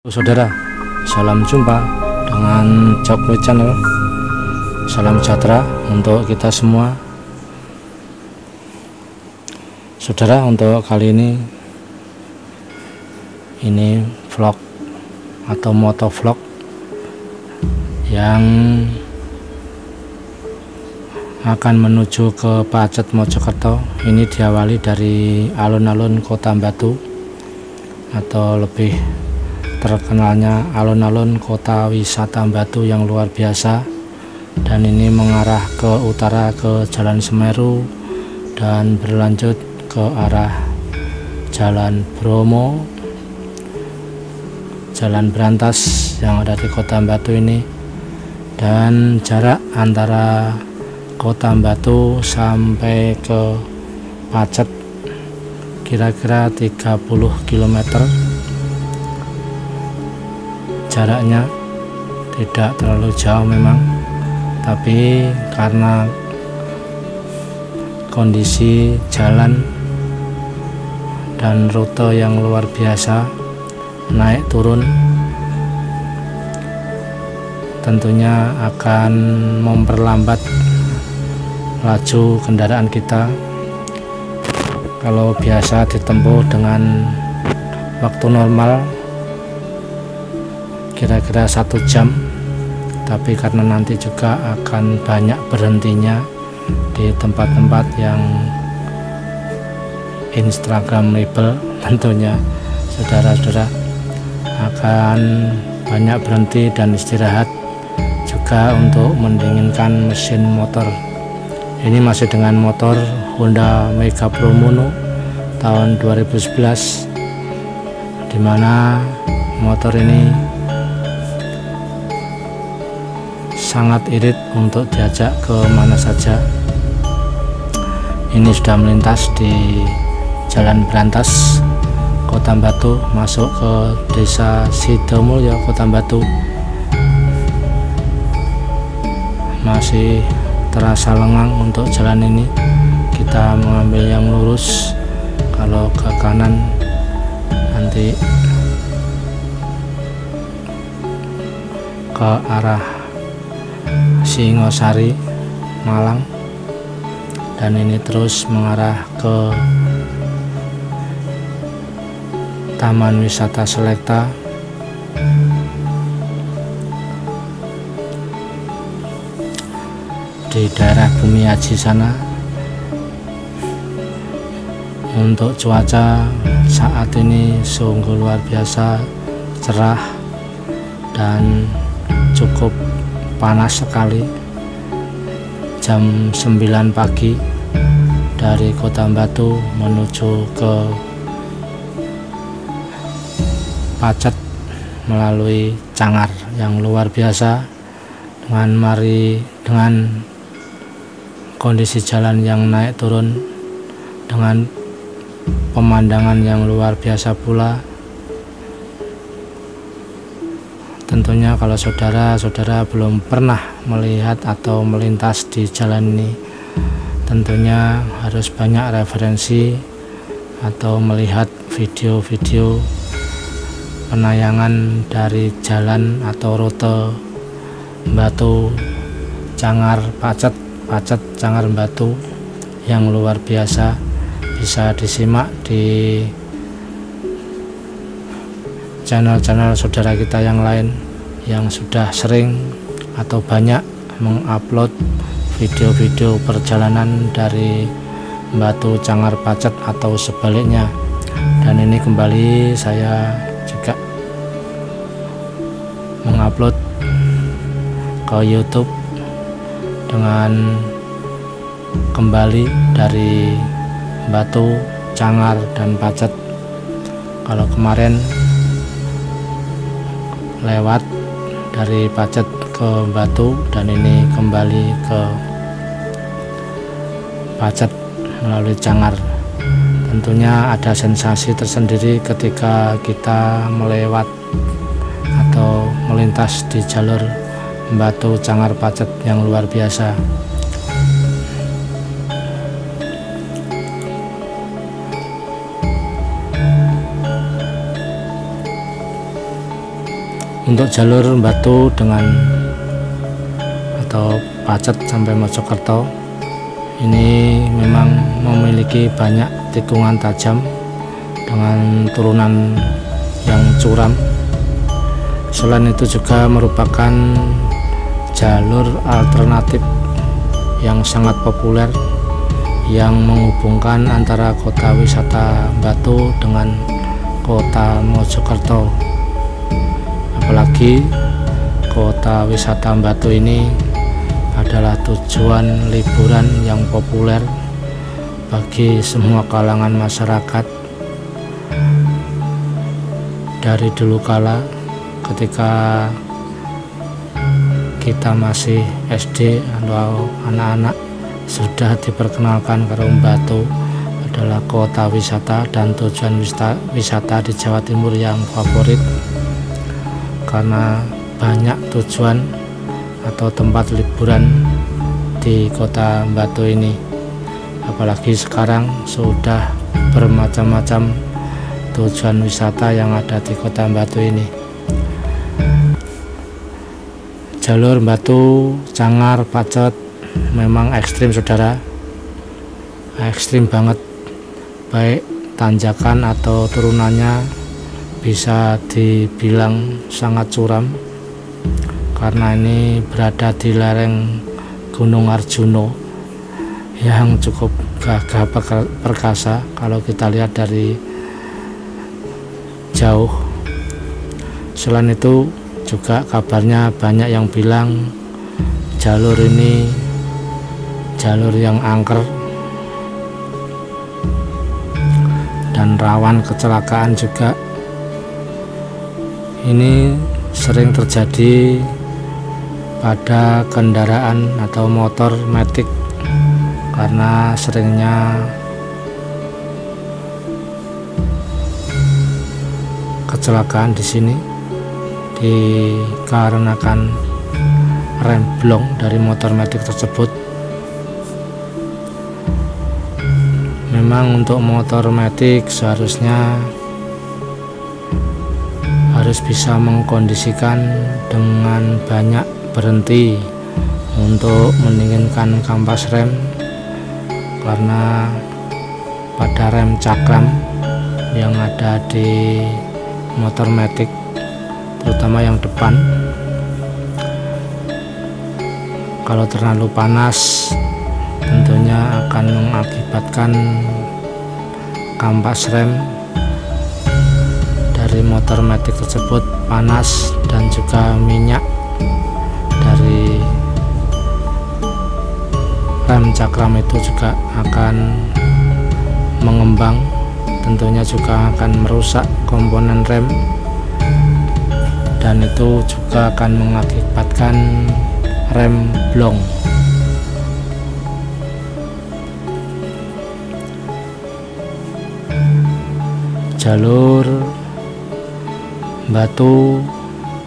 Saudara, salam jumpa dengan Jokwe Channel. Salam sejahtera untuk kita semua. Saudara, untuk kali ini vlog atau motovlog yang akan menuju ke Pacet Mojokerto. Ini diawali dari alun-alun Kota Batu, atau lebih terkenalnya alun-alun kota wisata Batu yang luar biasa, dan ini mengarah ke utara ke Jalan Semeru dan berlanjut ke arah Jalan Bromo, Jalan Brantas yang ada di Kota Batu ini. Dan jarak antara Kota Batu sampai ke Pacet kira-kira 30 km. Jaraknya tidak terlalu jauh memang, tapi karena kondisi jalan dan rute yang luar biasa, naik turun, tentunya akan memperlambat laju kendaraan kita. Kalau biasa ditempuh dengan waktu normal kira-kira 1 jam, tapi karena nanti juga akan banyak berhentinya di tempat-tempat yang instagramable, tentunya saudara-saudara akan banyak berhenti dan istirahat juga untuk mendinginkan mesin motor. Ini masih dengan motor Honda Mega Pro Mono tahun 2011, dimana motor ini sangat irit untuk diajak ke mana saja. Ini sudah melintas di Jalan Brantas Kota Batu, masuk ke Desa Sidomulyo Kota Batu. Masih terasa lengang untuk jalan ini. Kita mengambil yang lurus, kalau ke kanan nanti ke arah Singosari, Malang, dan ini terus mengarah ke Taman Wisata Selekta. Di daerah Bumi Aji sana. Untuk cuaca saat ini sungguh luar biasa cerah dan cukup panas sekali. Jam 9 pagi dari Kota Batu menuju ke Pacet melalui Cangar yang luar biasa, dengan kondisi jalan yang naik turun, dengan pemandangan yang luar biasa pula. Tentunya kalau saudara-saudara belum pernah melihat atau melintas di jalan ini, tentunya harus banyak referensi atau melihat video-video penayangan dari jalan atau rute Batu Cangar Pacet Cangar Batu yang luar biasa. Bisa disimak di channel-channel saudara kita yang lain yang sudah sering atau banyak mengupload video-video perjalanan dari Batu Cangar Pacet atau sebaliknya. Dan ini kembali saya juga mengupload ke YouTube dengan kembali dari Batu Cangar dan Pacet. Kalau kemarin lewat dari Pacet ke Batu, dan ini kembali ke Pacet melalui Cangar. Tentunya ada sensasi tersendiri ketika kita melewat atau melintas di jalur Batu Cangar Pacet yang luar biasa. Untuk jalur Batu dengan atau Pacet sampai Mojokerto ini memang memiliki banyak tikungan tajam dengan turunan yang curam. Selain itu juga merupakan jalur alternatif yang sangat populer yang menghubungkan antara kota wisata Batu dengan kota Mojokerto. Apalagi kota wisata Batu ini adalah tujuan liburan yang populer bagi semua kalangan masyarakat. Dari dulu kala ketika kita masih SD atau anak-anak sudah diperkenalkan kalau Batu adalah kota wisata dan tujuan wisata di Jawa Timur yang favorit, karena banyak tujuan atau tempat liburan di kota Batu ini. Apalagi sekarang sudah bermacam-macam tujuan wisata yang ada di kota Batu ini. Jalur Batu Cangar Pacet memang ekstrim saudara, ekstrim banget, baik tanjakan atau turunannya bisa dibilang sangat curam karena ini berada di lereng Gunung Arjuno yang cukup gagah perkasa kalau kita lihat dari jauh. Selain itu juga kabarnya banyak yang bilang jalur ini jalur yang angker dan rawan kecelakaan juga. Ini sering terjadi pada kendaraan atau motor matic karena seringnya kecelakaan di sini dikarenakan rem blong dari motor matic tersebut. Memang untuk motor matic seharusnya harus bisa mengkondisikan dengan banyak berhenti untuk mendinginkan kampas rem, karena pada rem cakram yang ada di motor matic terutama yang depan, kalau terlalu panas tentunya akan mengakibatkan kampas rem dari motor matic tersebut panas, dan juga minyak dari rem cakram itu juga akan mengembang, tentunya juga akan merusak komponen rem, dan itu juga akan mengakibatkan rem blong. Jalur Batu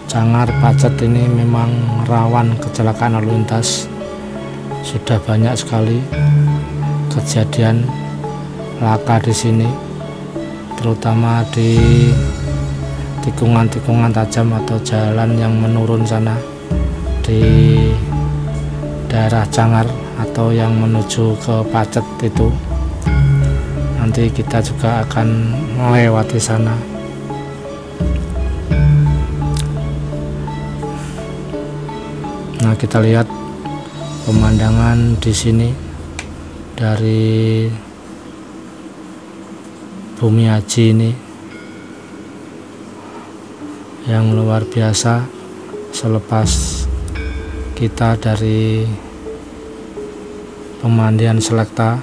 Cangar Pacet ini memang rawan kecelakaan lalu lintas. Sudah banyak sekali kejadian laka di sini, terutama di tikungan-tikungan tajam atau jalan yang menurun sana di daerah Cangar atau yang menuju ke Pacet itu. Nanti kita juga akan melewati sana. Nah, kita lihat pemandangan di sini dari Bumi Haji ini yang luar biasa. Selepas kita dari pemandian Selekta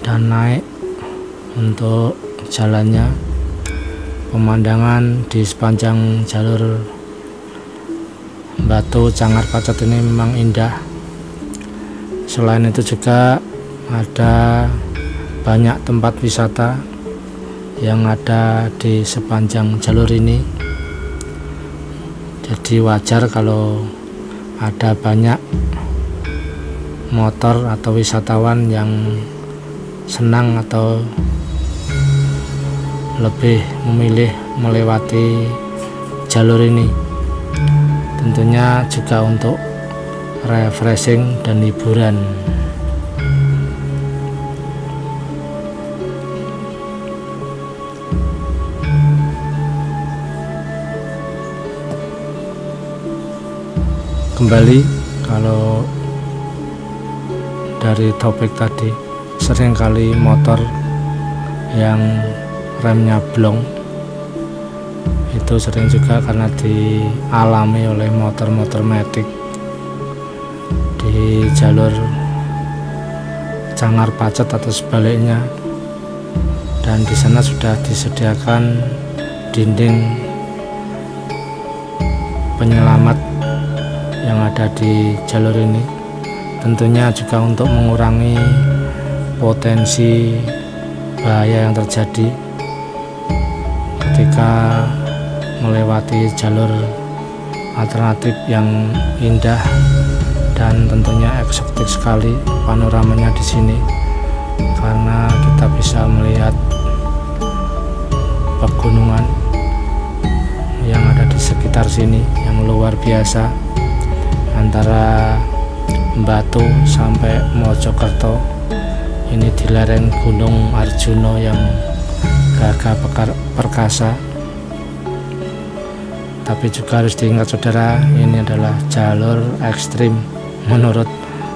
dan naik untuk jalannya, pemandangan di sepanjang jalur Batu Cangar Pacet ini memang indah. Selain itu juga ada banyak tempat wisata yang ada di sepanjang jalur ini. Jadi wajar kalau ada banyak motor atau wisatawan yang senang atau lebih memilih melewati jalur ini. Tentunya juga untuk refreshing dan hiburan. Kembali, kalau dari topik tadi, seringkali motor yang remnya blong itu sering juga karena dialami oleh motor-motor matic di jalur Cangar Pacet atau sebaliknya, dan di sana sudah disediakan dinding penyelamat yang ada di jalur ini, tentunya juga untuk mengurangi potensi bahaya yang terjadi ketika melewati jalur alternatif yang indah dan tentunya eksotik sekali panoramanya di sini, karena kita bisa melihat pegunungan yang ada di sekitar sini yang luar biasa, antara Batu sampai Mojokerto. Ini di lereng Gunung Arjuno yang gagah perkasa. Tapi juga harus diingat saudara, ini adalah jalur ekstrim menurut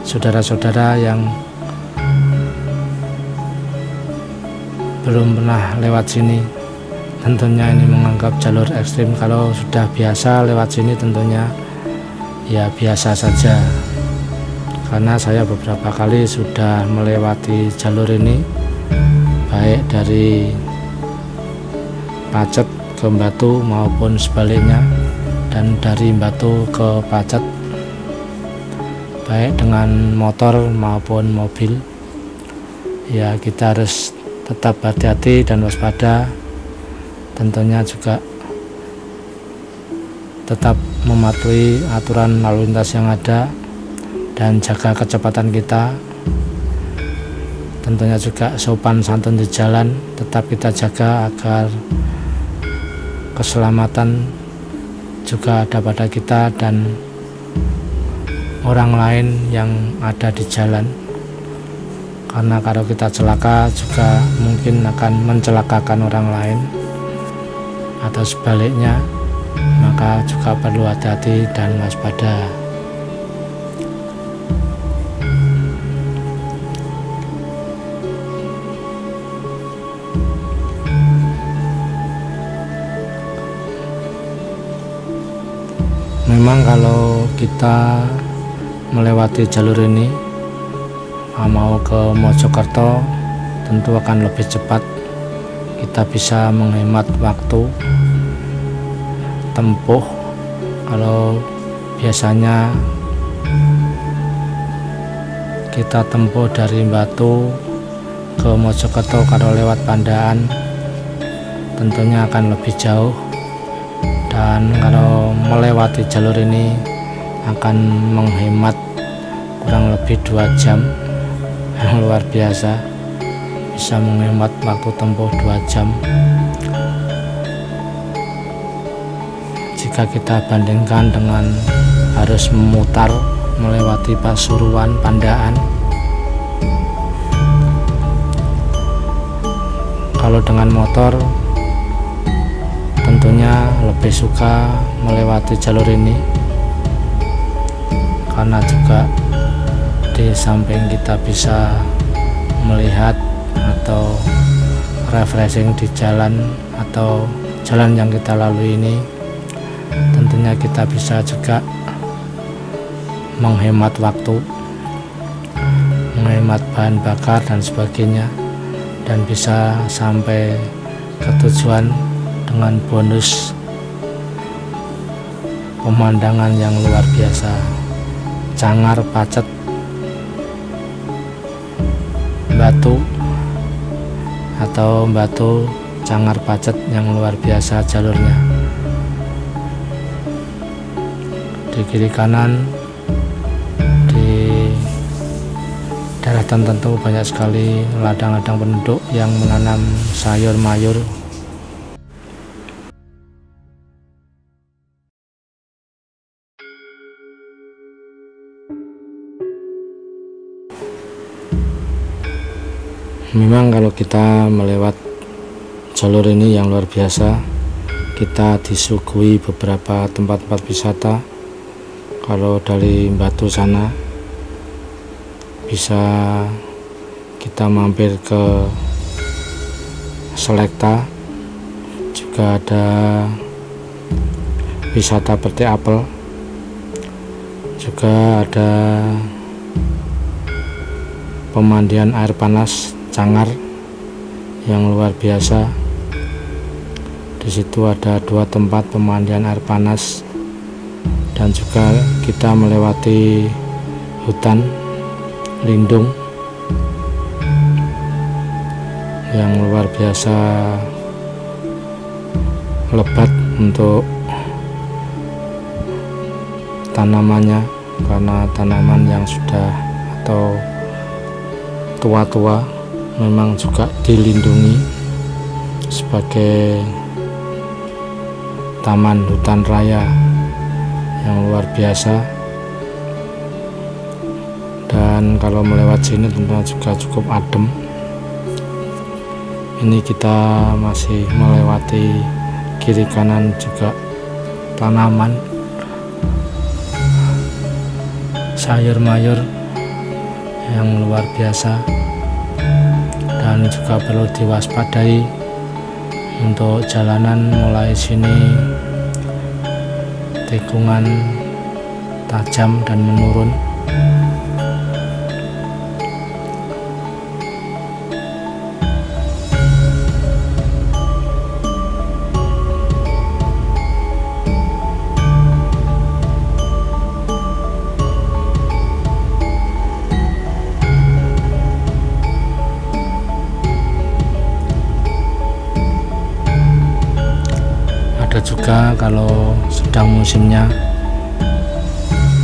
saudara-saudara yang belum pernah lewat sini. Tentunya ini menganggap jalur ekstrim. Kalau sudah biasa lewat sini tentunya ya biasa saja, karena saya beberapa kali sudah melewati jalur ini, baik dari Pacet ke Batu maupun sebaliknya, dan dari Batu ke Pacet baik dengan motor maupun mobil. Ya, kita harus tetap hati-hati dan waspada, tentunya juga tetap mematuhi aturan lalu lintas yang ada dan jaga kecepatan kita. Tentunya juga sopan santun di jalan tetap kita jaga agar keselamatan juga ada pada kita dan orang lain yang ada di jalan, karena kalau kita celaka juga mungkin akan mencelakakan orang lain atau sebaliknya, maka juga perlu hati-hati dan waspada. Memang kalau kita melewati jalur ini mau ke Mojokerto tentu akan lebih cepat, kita bisa menghemat waktu tempuh. Kalau biasanya kita tempuh dari Batu ke Mojokerto kalau lewat Pandaan tentunya akan lebih jauh, dan kalau melewati jalur ini akan menghemat kurang lebih 2 jam yang luar biasa, bisa menghemat waktu tempuh 2 jam jika kita bandingkan dengan harus memutar melewati Pasuruan, Pandaan. Kalau dengan motor tentunya lebih suka melewati jalur ini, karena juga di samping kita bisa melihat atau refreshing di jalan atau jalan yang kita lalui ini, tentunya kita bisa juga menghemat waktu, menghemat bahan bakar dan sebagainya, dan bisa sampai ke tujuan dengan bonus pemandangan yang luar biasa. Cangar Pacet Batu atau Batu Cangar Pacet yang luar biasa jalurnya. Di kiri kanan di daerah tertentu banyak sekali ladang-ladang penduduk yang menanam sayur mayur. Memang kalau kita melewat jalur ini yang luar biasa, kita disuguhi beberapa tempat-tempat wisata. Kalau dari Batu sana bisa kita mampir ke Selekta, juga ada wisata petik apel, juga ada pemandian air panas Cangar yang luar biasa. Di situ ada 2 tempat pemandian air panas, dan juga kita melewati hutan lindung yang luar biasa lebat untuk tanamannya, karena tanaman yang sudah atau tua-tua memang juga dilindungi sebagai taman hutan raya yang luar biasa. Dan kalau melewat sini tentunya juga cukup adem. Ini kita masih melewati kiri kanan juga tanaman sayur mayur yang luar biasa, dan juga perlu diwaspadai untuk jalanan mulai sini tikungan tajam dan menurun. Juga kalau sedang musimnya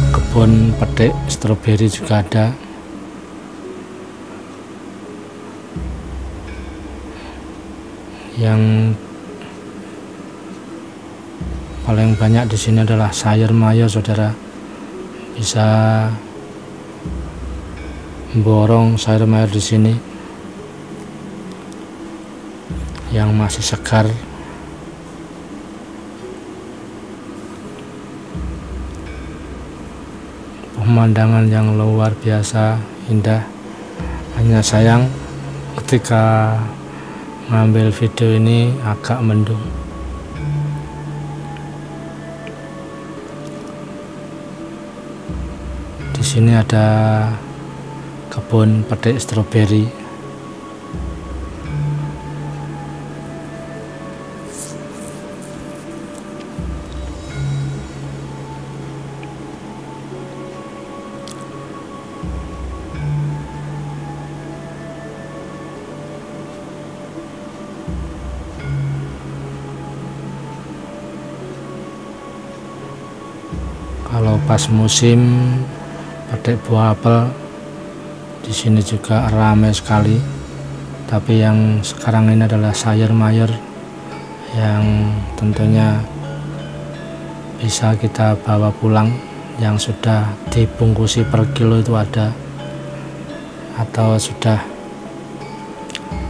kebun petik stroberi juga ada. Yang paling banyak di sini adalah sayur mayur, saudara. Bisa borong sayur mayur di sini yang masih segar. Pemandangan yang luar biasa indah. Hanya sayang ketika mengambil video ini agak mendung. Di sini ada kebun petik stroberi. Kalau pas musim petik buah apel di sini juga ramai sekali. Tapi yang sekarang ini adalah sayur mayur yang tentunya bisa kita bawa pulang, yang sudah dibungkusi per kilo itu ada, atau sudah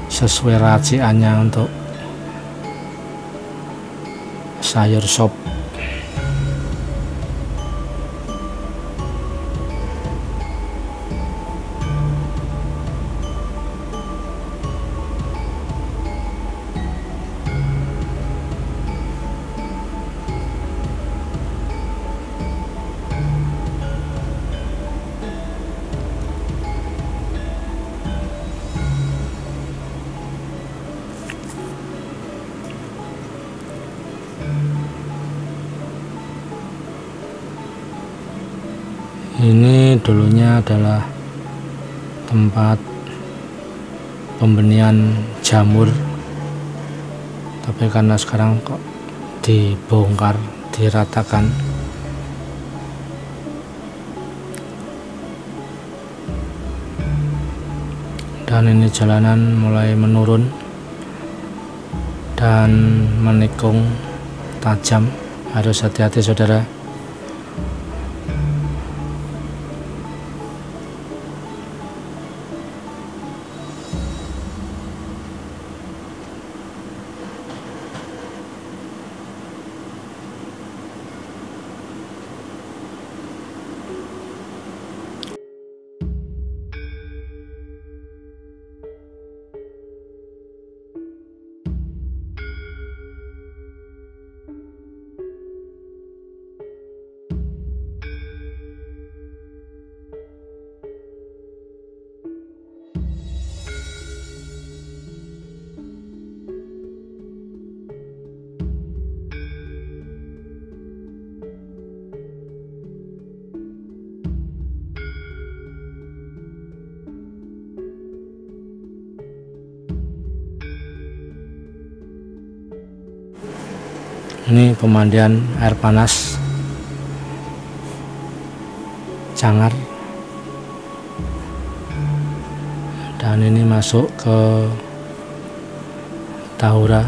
sesuai raciannya untuk sayur sop. Ini dulunya adalah tempat pembenihan jamur, tapi karena sekarang kok dibongkar, diratakan. Dan ini jalanan mulai menurun dan menikung tajam, harus hati-hati, saudara. Ini pemandian air panas Cangar, dan ini masuk ke Tahura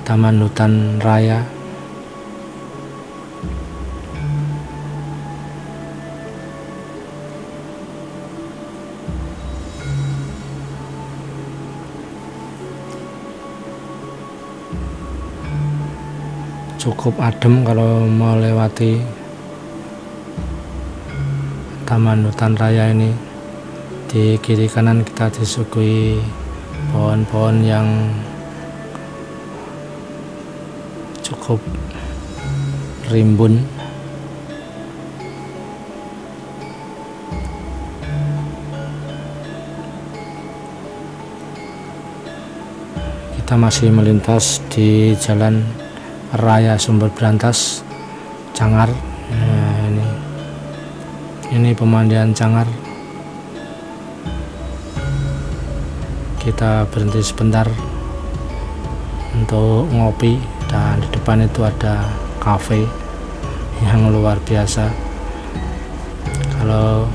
Taman Hutan Raya. Cukup adem kalau melewati Taman Hutan Raya ini. Di kiri kanan kita disuguhi pohon-pohon yang cukup rimbun. Kita masih melintas di Jalan Raya Sumber Brantas Cangar. Nah, ini pemandian Cangar. Kita berhenti sebentar untuk ngopi, dan di depan itu ada kafe yang luar biasa. Kalau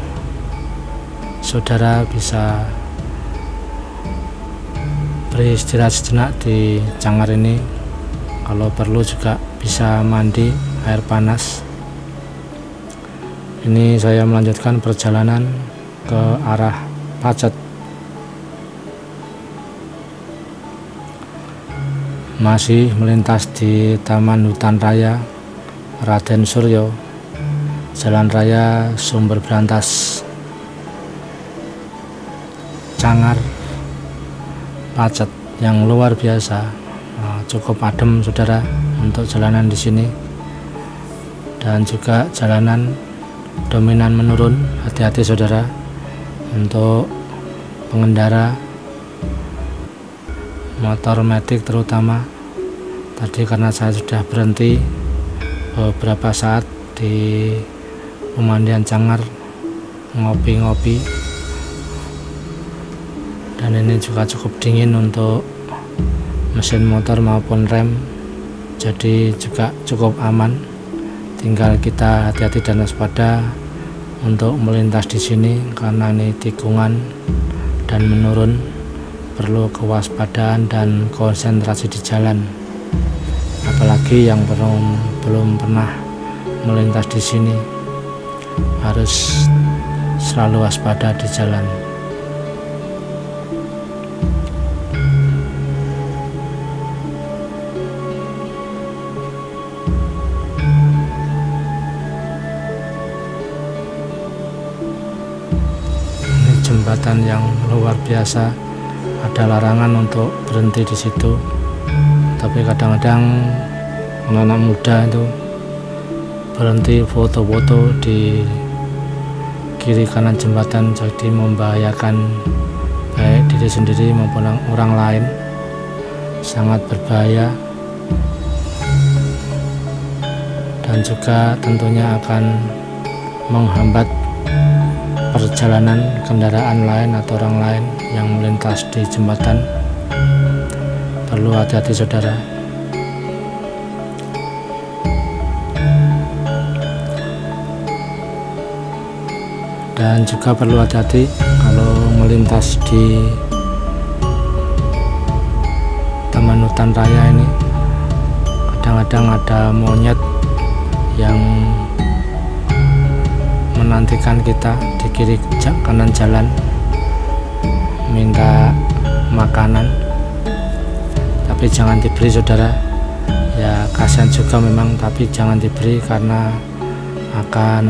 saudara bisa beristirahat sejenak di Cangar ini, kalau perlu juga bisa mandi air panas. Ini saya melanjutkan perjalanan ke arah Pacet. Masih melintas di Taman Hutan Raya Raden Suryo, Jalan Raya Sumber Brantas Cangar, Pacet, yang luar biasa. Cukup adem saudara untuk jalanan di sini, dan juga jalanan dominan menurun. Hati-hati saudara untuk pengendara motor metik terutama. Tadi karena saya sudah berhenti beberapa saat di pemandian Cangar ngopi-ngopi, dan ini juga cukup dingin untuk mesin motor maupun rem, jadi juga cukup aman. Tinggal kita hati-hati dan waspada untuk melintas di sini karena ini tikungan dan menurun. Perlu kewaspadaan dan konsentrasi di jalan, apalagi yang belum pernah melintas di sini harus selalu waspada di jalan. Ini jembatan yang luar biasa. Ada larangan untuk berhenti di situ, tapi kadang-kadang anak-anak muda itu berhenti foto-foto di kiri kanan jembatan, jadi membahayakan baik diri sendiri maupun orang lain. Sangat berbahaya, dan juga tentunya akan menghambat perjalanan kendaraan lain atau orang lain yang melintas di jembatan. Perlu hati-hati saudara. Dan juga perlu hati-hati kalau melintas di Taman Hutan Raya ini. Kadang-kadang ada monyet yang menantikan kita di kiri kanan jalan, minta makanan, tapi jangan diberi saudara. Ya kasihan juga memang, tapi jangan diberi karena akan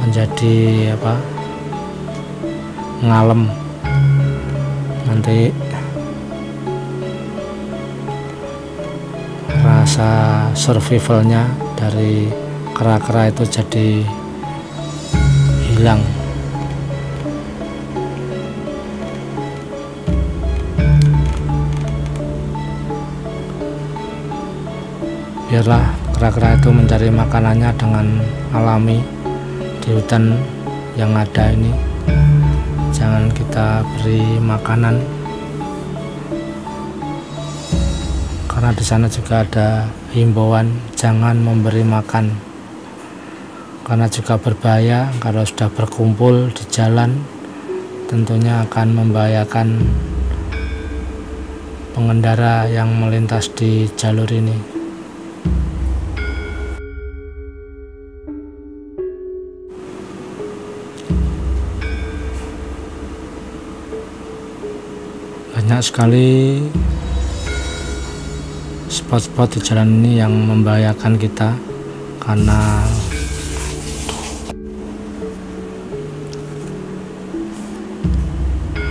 menjadi ngalem nanti, rasa survivalnya dari kera-kera itu jadi hilang. Biarlah kera-kera itu mencari makanannya dengan alami di hutan yang ada ini. Jangan kita beri makanan karena di sana juga ada himbauan jangan memberi makan, karena juga berbahaya kalau sudah berkumpul di jalan, tentunya akan membahayakan pengendara yang melintas di jalur ini. Banyak sekali spot-spot di jalan ini yang membahayakan kita karena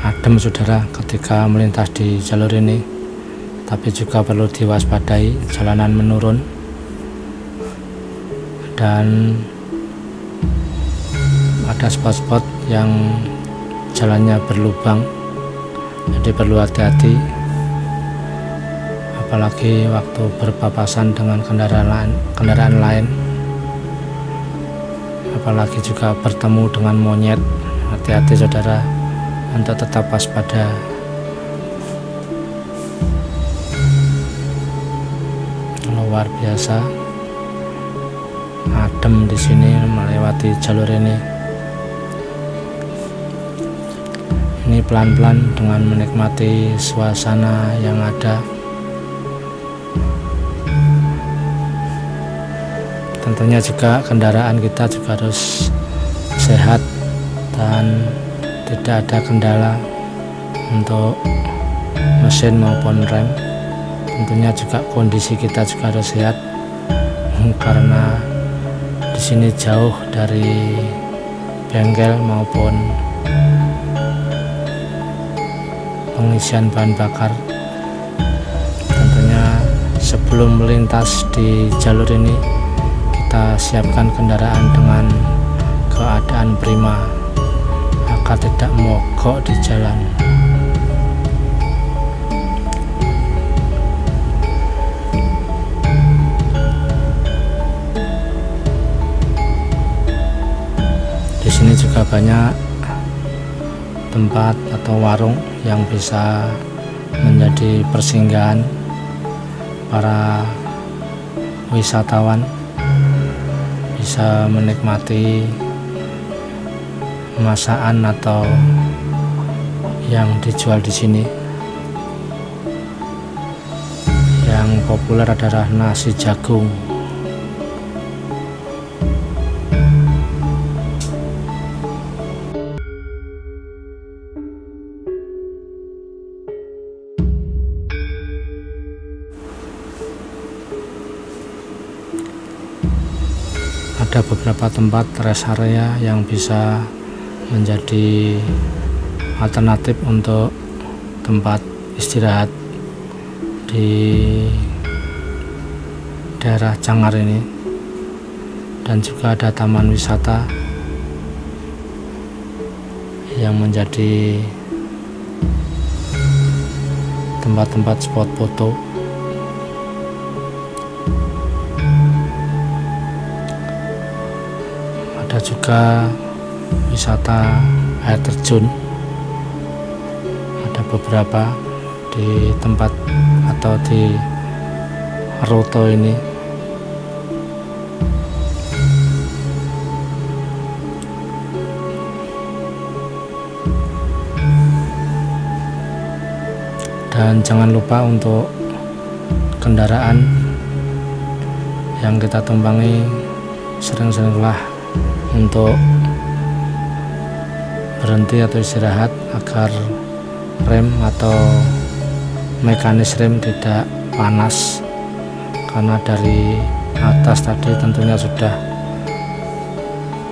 adem saudara ketika melintas di jalur ini, tapi juga perlu diwaspadai jalanan menurun dan ada spot-spot yang jalannya berlubang, jadi perlu hati-hati apalagi waktu berpapasan dengan kendaraan lain, apalagi juga bertemu dengan monyet. Hati-hati saudara untuk tetap waspada. Luar biasa adem di sini melewati jalur ini. Ini pelan-pelan dengan menikmati suasana yang ada. Tentunya juga kendaraan kita juga harus sehat dan tidak ada kendala untuk mesin maupun rem. Tentunya juga kondisi kita juga harus sehat karena di sini jauh dari bengkel maupun pengisian bahan bakar. Tentunya sebelum melintas di jalur ini kita siapkan kendaraan dengan keadaan prima agar tidak mogok di jalan. Di sini juga banyak tempat atau warung yang bisa menjadi persinggahan para wisatawan, bisa menikmati masakan atau yang dijual di sini. Yang populer adalah nasi jagung. Ada beberapa tempat rest area yang bisa menjadi alternatif untuk tempat istirahat di daerah Cangar ini, dan juga ada taman wisata yang menjadi tempat-tempat spot foto. Ada juga wisata air terjun, ada beberapa di tempat atau di rute ini. Dan jangan lupa untuk kendaraan yang kita tumpangi, sering-seringlah untuk berhenti atau istirahat agar rem atau mekanis rem tidak panas, karena dari atas tadi tentunya sudah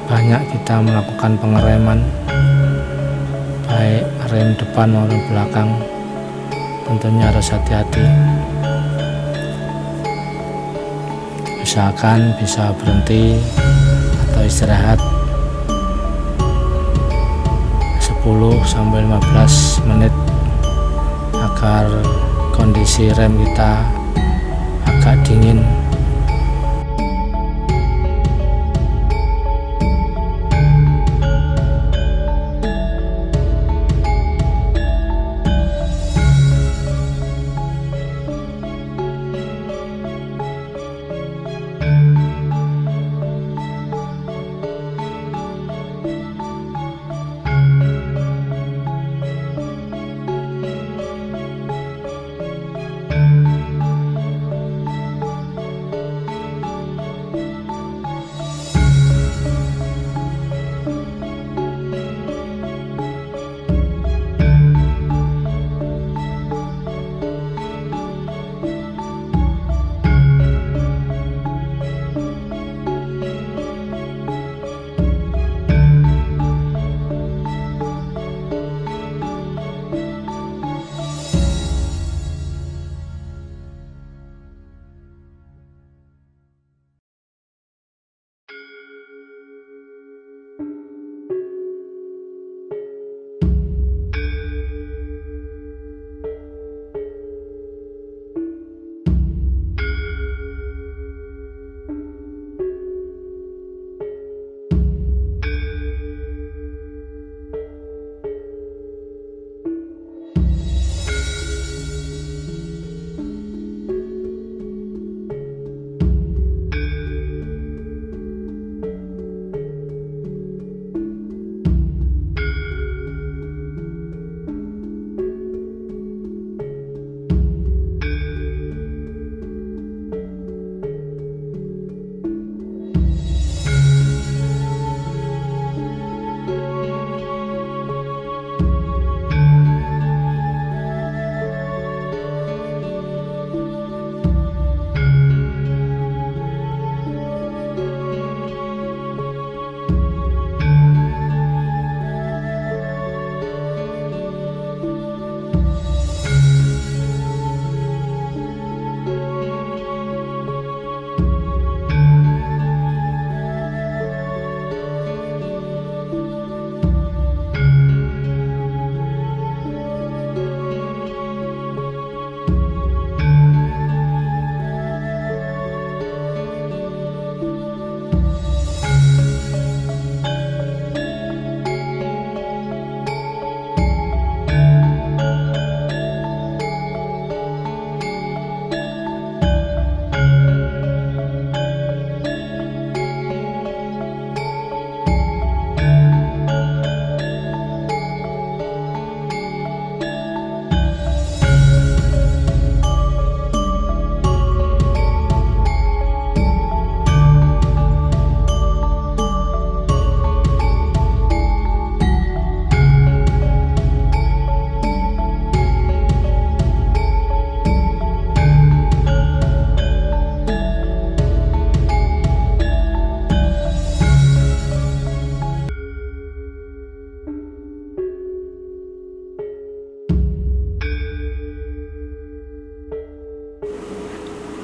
banyak kita melakukan pengereman baik rem depan maupun belakang. Tentunya harus hati-hati, usahakan bisa berhenti atau istirahat 10-15 menit agar kondisi rem kita agak dingin.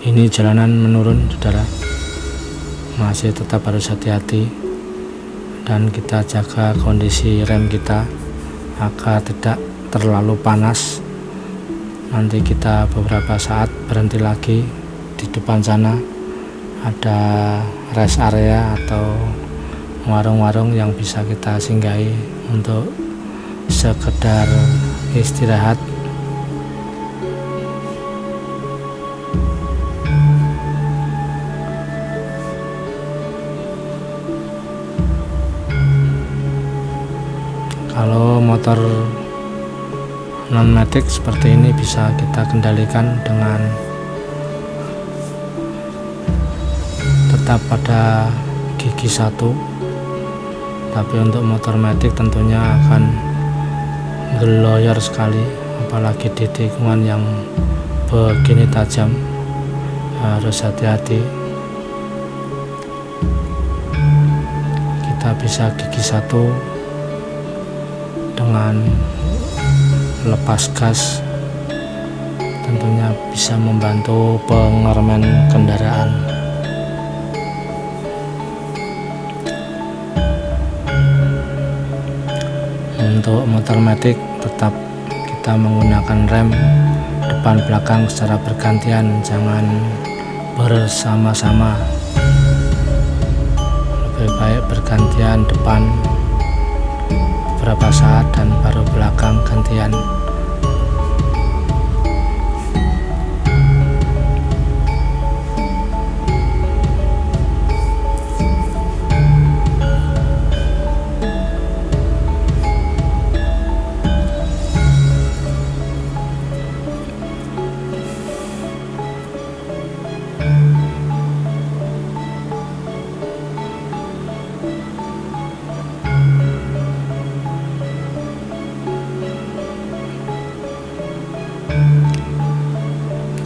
Ini jalanan menurun, saudara, masih tetap harus hati-hati dan kita jaga kondisi rem kita agar tidak terlalu panas. Nanti kita beberapa saat berhenti lagi. Di depan sana ada rest area atau warung-warung yang bisa kita singgahi untuk sekedar istirahat. Kalau motor non-matic seperti ini bisa kita kendalikan dengan tetap pada gigi 1, tapi untuk motor matic tentunya akan geloyor sekali, apalagi di tikungan yang begini tajam. Harus hati-hati. Kita bisa gigi 1 dengan lepas gas, tentunya bisa membantu pengereman kendaraan. Untuk motor matic tetap kita menggunakan rem depan belakang secara bergantian, jangan bersama-sama. Lebih baik bergantian depan beberapa saat dan baru belakang gantian.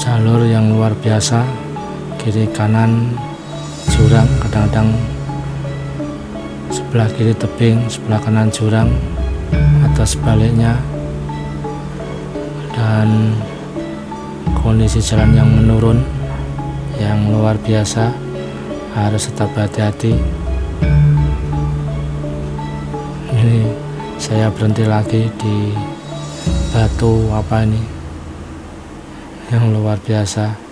Jalur yang luar biasa, kiri kanan jurang, kadang-kadang sebelah kiri tebing, sebelah kanan jurang, atau sebaliknya, dan kondisi jalan yang menurun yang luar biasa, harus tetap hati-hati. Ini saya berhenti lagi di batu apa ini yang luar biasa.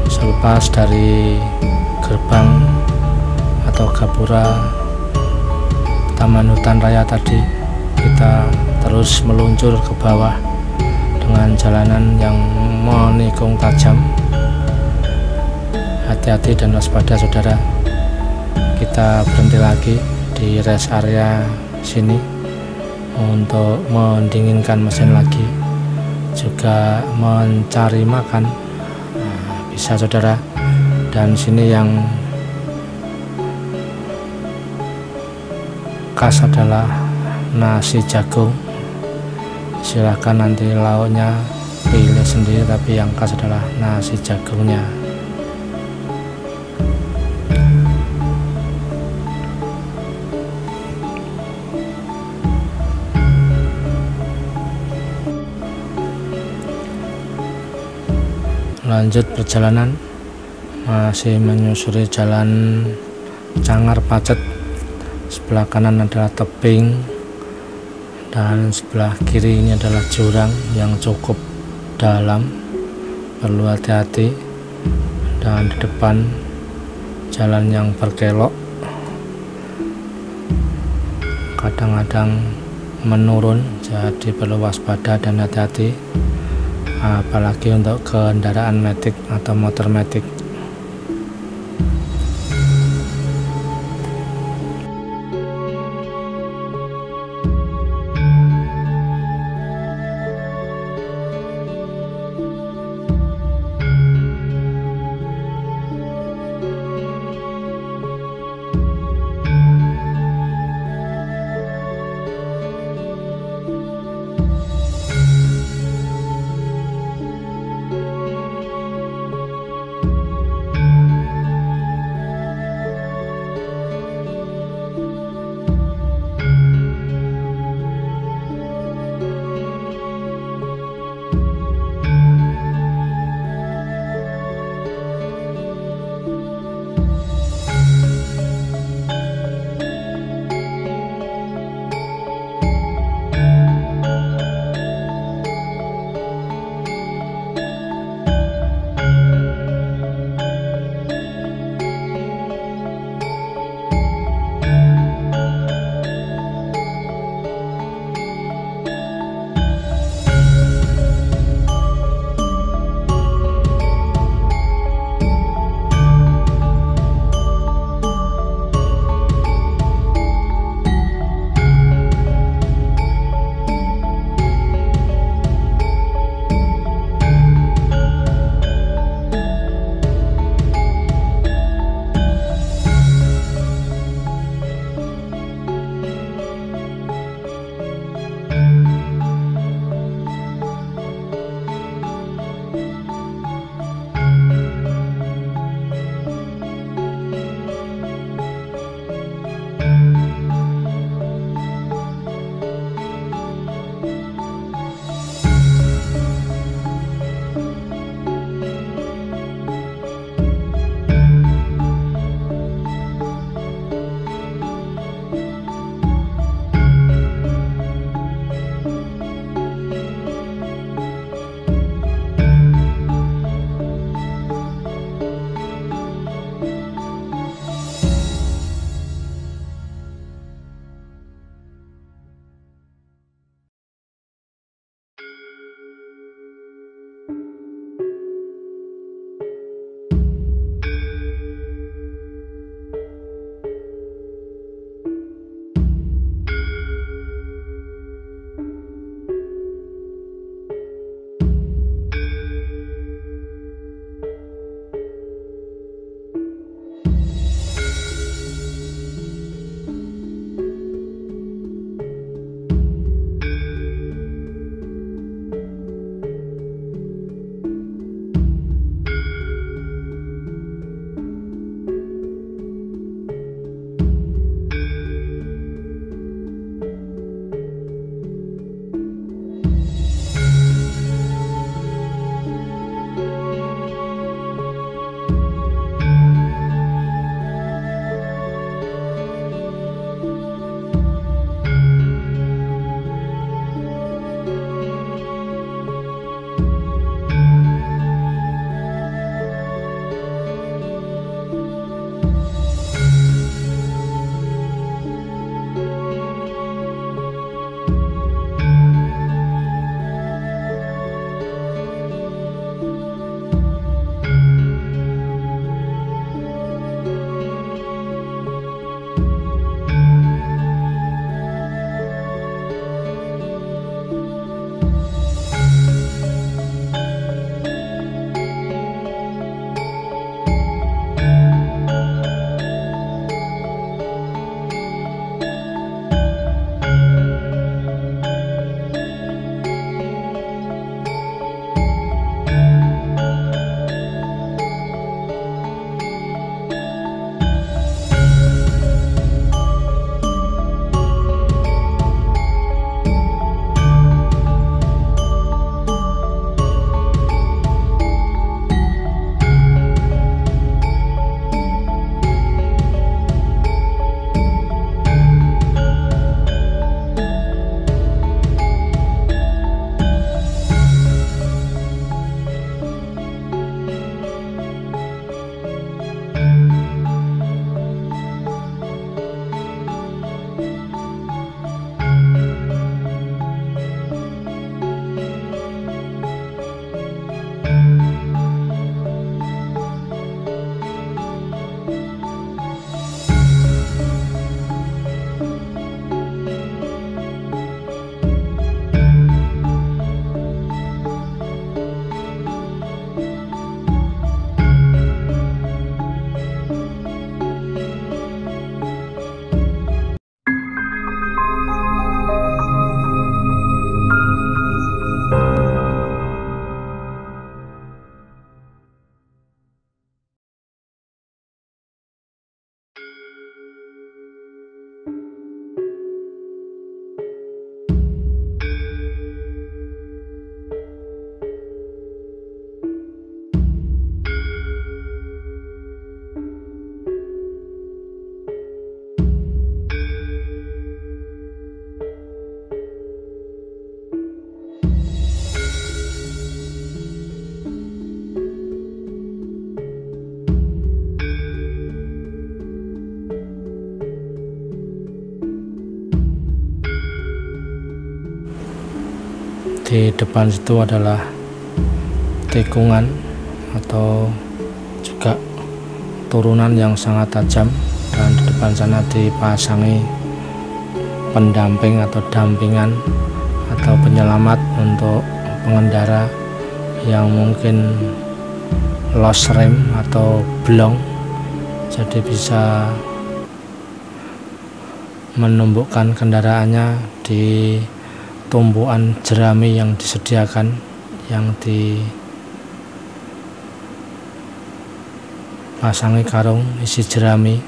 Selepas dari gerbang atau gapura Taman Hutan Raya tadi, kita terus meluncur ke bawah dengan jalanan yang menikung tajam. hati-hati dan waspada saudara. Kita berhenti lagi di rest area sini untuk mendinginkan mesin lagi, juga mencari makan. Bisa saudara. Dan sini yang khas adalah nasi jagung. Silahkan nanti lauknya pilih sendiri, tapi yang khas adalah nasi jagungnya. Lanjut perjalanan, masih menyusuri jalan Cangar Pacet. Sebelah kanan adalah tebing dan sebelah kiri ini adalah jurang yang cukup dalam, perlu hati-hati. Dan di depan jalan yang berkelok, kadang-kadang menurun, jadi perlu waspada dan hati-hati, apalagi untuk kendaraan matic atau motor matic. di depan situ adalah tikungan atau juga turunan yang sangat tajam, dan di depan sana dipasangi pendamping atau dampingan atau penyelamat untuk pengendara yang mungkin lost rem atau blong, jadi bisa menumbukkan kendaraannya di tumpuan jerami yang disediakan, yang dipasangi karung isi jerami,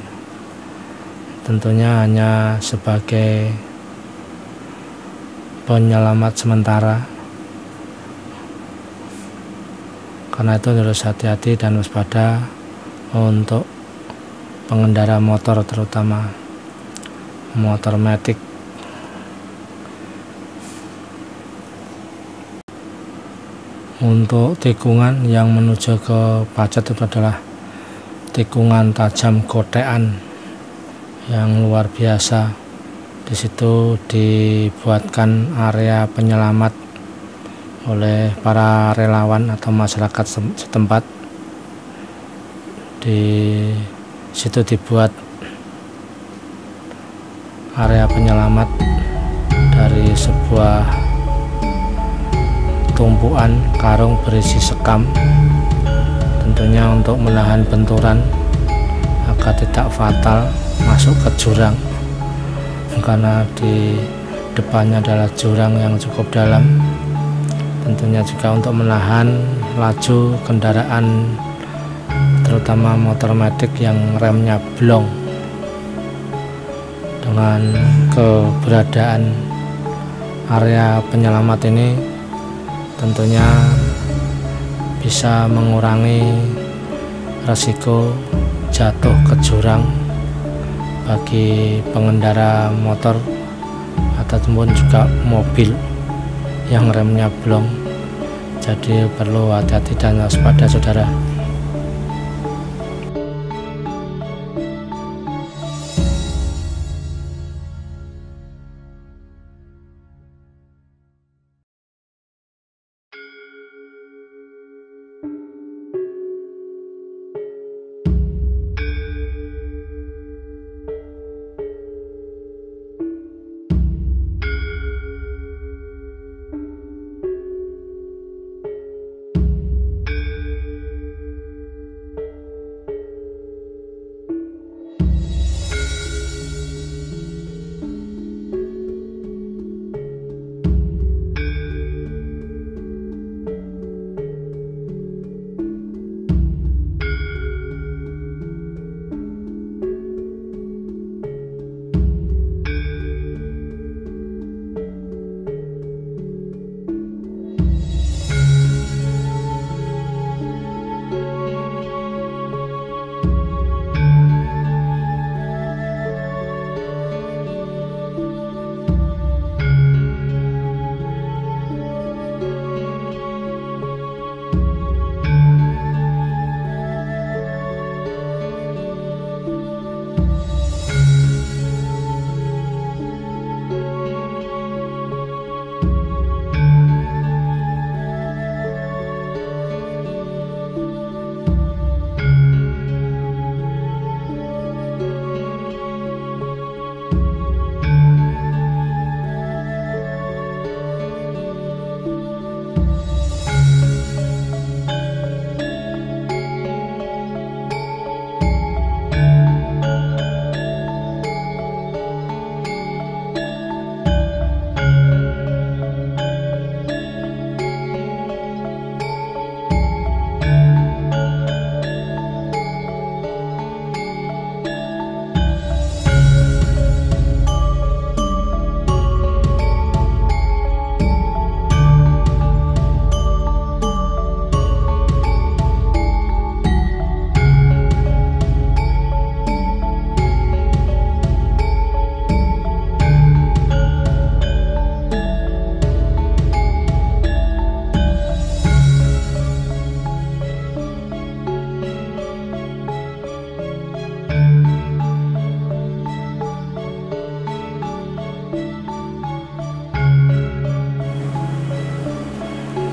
tentunya hanya sebagai penyelamat sementara. Karena itu harus hati-hati dan waspada untuk pengendara motor, terutama motor matic. Untuk tikungan yang menuju ke Pacet itu adalah tikungan tajam gotean yang luar biasa. Di situ dibuatkan area penyelamat oleh para relawan atau masyarakat setempat. Di situ dibuat area penyelamat dari sebuah tumpuan karung berisi sekam, tentunya untuk menahan benturan agar tidak fatal masuk ke jurang, karena di depannya adalah jurang yang cukup dalam. Tentunya juga untuk menahan laju kendaraan, terutama motor matic yang remnya blong. Dengan keberadaan area penyelamat ini tentunya bisa mengurangi resiko jatuh ke jurang bagi pengendara motor ataupun juga mobil yang remnya blong. Jadi perlu hati-hati dan waspada, saudara.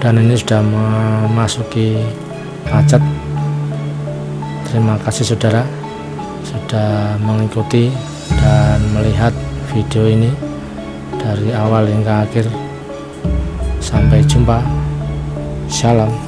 dan ini sudah memasuki Pacet. Terima kasih saudara sudah mengikuti dan melihat video ini dari awal hingga akhir. Sampai jumpa. Shalom.